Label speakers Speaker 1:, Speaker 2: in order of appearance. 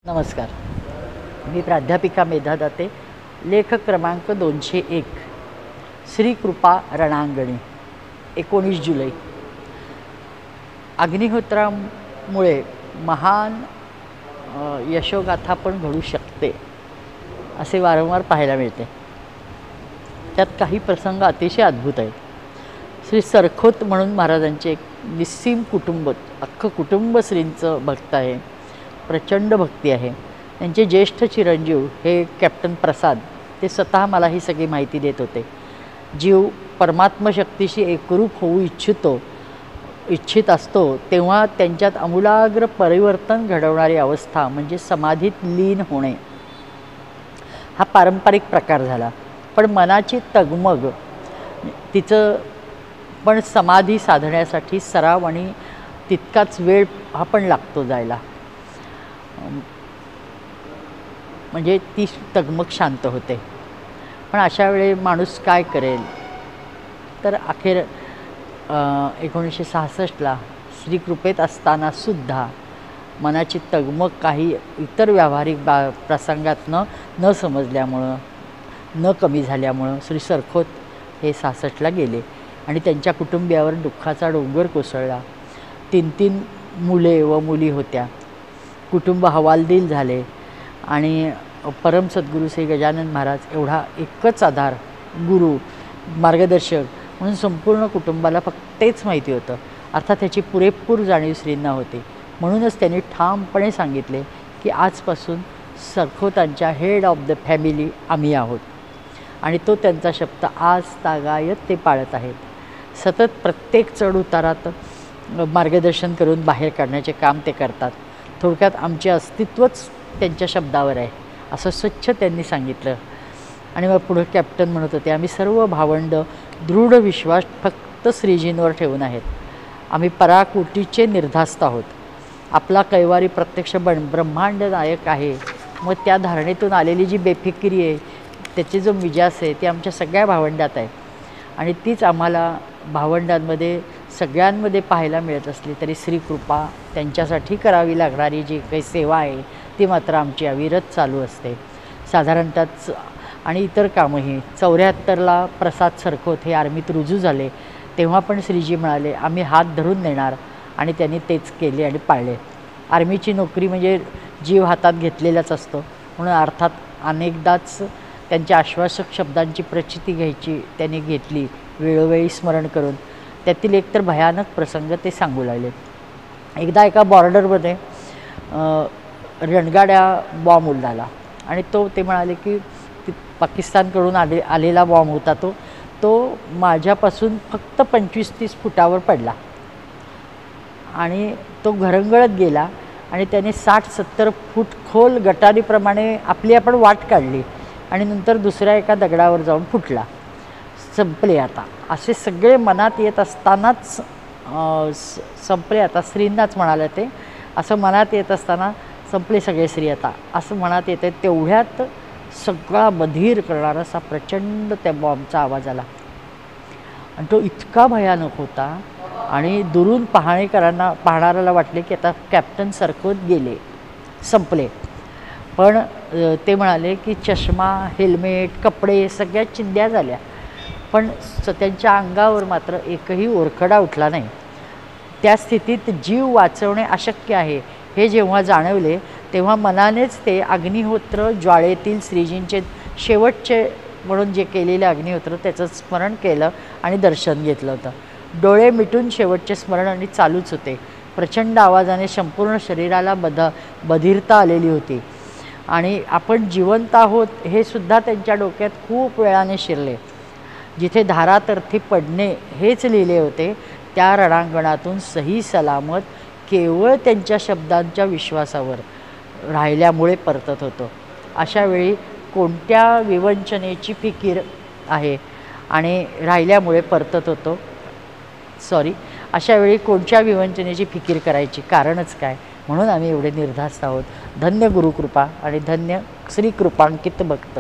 Speaker 1: नमस्कार. मी प्राध्यापिका मेधा दाते, लेखक क्रमांक 201, श्री कृपा रणांगणी. 19 जुलै. अग्निहोत्रामुळे महान यशोगाथा पण घडू शकते असे वारंवार पाहायला मिळते. त्यात काही प्रसंग अतिशय अद्भुत आहेत. श्री सरखोत म्हणून महाराजांचे एक निस्सीम कुटुंब, अख्खं कुटुंब श्रींचं भक्त आहे, प्रचंड भक्ती आहे. त्यांचे ज्येष्ठ चिरंजीव हे कॅप्टन प्रसाद, ते स्वतः मला ही सगळी माहिती देत होते. जीव परमात्मशक्तीशी एकरूप होऊ इच्छित असतो तेव्हा त्यांच्यात आमूलाग्र परिवर्तन घडवणारी अवस्था म्हणजे समाधीत लीन होणे हा पारंपरिक प्रकार झाला. पण मनाची तगमग, तिचं पण समाधी साधण्यासाठी सराव आणि तितकाच वेळ हा पण लागतो जायला, म्हणजे ती तगमग शांत होते. पण अशा वेळी माणूस काय करेल? तर अखेर 1966ला श्रीकृपेत असतानासुद्धा मनाची तगमग काही इतर व्यावहारिक प्रसंगात न समजल्यामुळं, न कमी झाल्यामुळं श्री सरखोत हे 66ला गेले आणि त्यांच्या कुटुंबियावर दुःखाचा डोंगर कोसळला. 3 मुले व मुली होत्या. कुटुंब हवालदिल झाले आणि परम सद्गुरू श्री गजानन महाराज एवढा एकच आधार, गुरु, मार्गदर्शक म्हणून संपूर्ण कुटुंबाला फक्त तेच माहिती होतं. अर्थात त्याची पुरेपूर जाणीव श्रींना होती. म्हणूनच त्यांनी ठामपणे सांगितले की आजपासून सरखोतांच्या हेड ऑफ द फॅमिली आम्ही आहोत. आणि तो त्यांचा शब्द आज तागायत ते पाळत आहेत. सतत प्रत्येक चढ उतारात मार्गदर्शन करून बाहेर काढण्याचे काम ते करतात. थोडक्यात आमचे अस्तित्वच त्यांच्या शब्दावर आहे असं स्वच्छ त्यांनी सांगितलं. आणि मग पुढे कॅप्टन म्हणत होते, आम्ही सर्व भावंड दृढ विश्वास फक्त श्रीजींवर ठेवून आहेत. आम्ही पराकोटीचे निर्धास्त आहोत. आपला कैवारी प्रत्यक्ष ब्रह्मांड नायक आहे. मग त्या धारणेतून आलेली जी बेफिकिरी आहे, त्याची जो मिजास आहे, ती आमच्या सगळ्या भावंडात आहे. आणि तीच आम्हाला भावंडांमध्ये सगळ्यांमध्ये पाहायला मिळत असली तरी श्रीकृपा त्यांच्यासाठी करावी लागणारी जी काही सेवा आहे ती मात्र आमची अविरत चालू असते. साधारणतःच आणि इतर कामंही. 74ला प्रसाद सरखोत हे आर्मीत रुजू झाले तेव्हा पण श्रीजी म्हणाले, आम्ही हात धरून नेणार, आणि त्यांनी तेच केले आणि पाळले. आर्मीची नोकरी म्हणजे जीव हातात घेतलेलाच असतो, म्हणून अर्थात अनेकदाच त्यांच्या आश्वासक शब्दांची प्रचिती त्यांनी घेतली, वेळोवेळी स्मरण करून. त्यातील एक तर भयानक प्रसंग ते सांगू लागले. एकदा एका बॉर्डरमध्ये रणगाड्या बॉम्ब उडाला आणि ते म्हणाले की पाकिस्तानकडून आलेला बॉम्ब होता. तो माझ्यापासून फक्त 25-30 फुटावर पडला आणि तो घरंगळत गेला आणि त्याने 60-70 फूट खोल गटारीप्रमाणे आपली आपण वाट काढली आणि नंतर दुसऱ्या एका दगडावर जाऊन फुटला. संपले आता, असे सगळे मनात येत असतानाच संपले आता, श्रींनाच म्हणाले ते, असं मनात येत असताना संपले सगळे श्री आता असं मनात येते. तेवढ्यात सगळा बधीर करणारा असा प्रचंड त्या बॉम्बचा आवाज आला आणि तो इतका भयानक होता आणि दुरून पाहणाऱ्याला वाटले की आता कॅप्टन सरखोत गेले, संपले. पण ते म्हणाले की चष्मा, हेल्मेट, कपडे सगळ्या चिंध्या झाल्या, पण त्यांच्या अंगावर मात्र एकही ओरखडा उठला नाही. त्या स्थितीत जीव वाचवणे अशक्य आहे हे जेव्हा जाणवले तेव्हा मनानेच ते अग्निहोत्र ज्वाळेतील श्रीजींचे शेवटचे म्हणून जे केलेले अग्निहोत्र त्याचं स्मरण केलं आणि दर्शन घेतलं होतं. डोळे मिटून शेवटचे स्मरण आणि चालूच होते. प्रचंड आवाजाने संपूर्ण शरीराला बधिरता आलेली होती आणि आपण जिवंत आहोत हे सुद्धा त्यांच्या डोक्यात खूप वेळाने शिरले. जिथे धारातर्थी पडणे हेच लिहिले होते त्या रणांगणातून सही सलामत केवळ त्यांच्या शब्दांच्या विश्वासावर राहिल्यामुळे परतत होतो. अशा वेळी कोणत्या विवंचनेची फिकीर आहे आणि राहिल्यामुळे परतत होतो. अशा वेळी कोणत्या विवंचनेची फिकीर करायची, कारणच काय? म्हणून आम्ही एवढे निर्धास्त आहोत. धन्य गुरुकृपा आणि धन्य श्रीकृपांकित भक्त.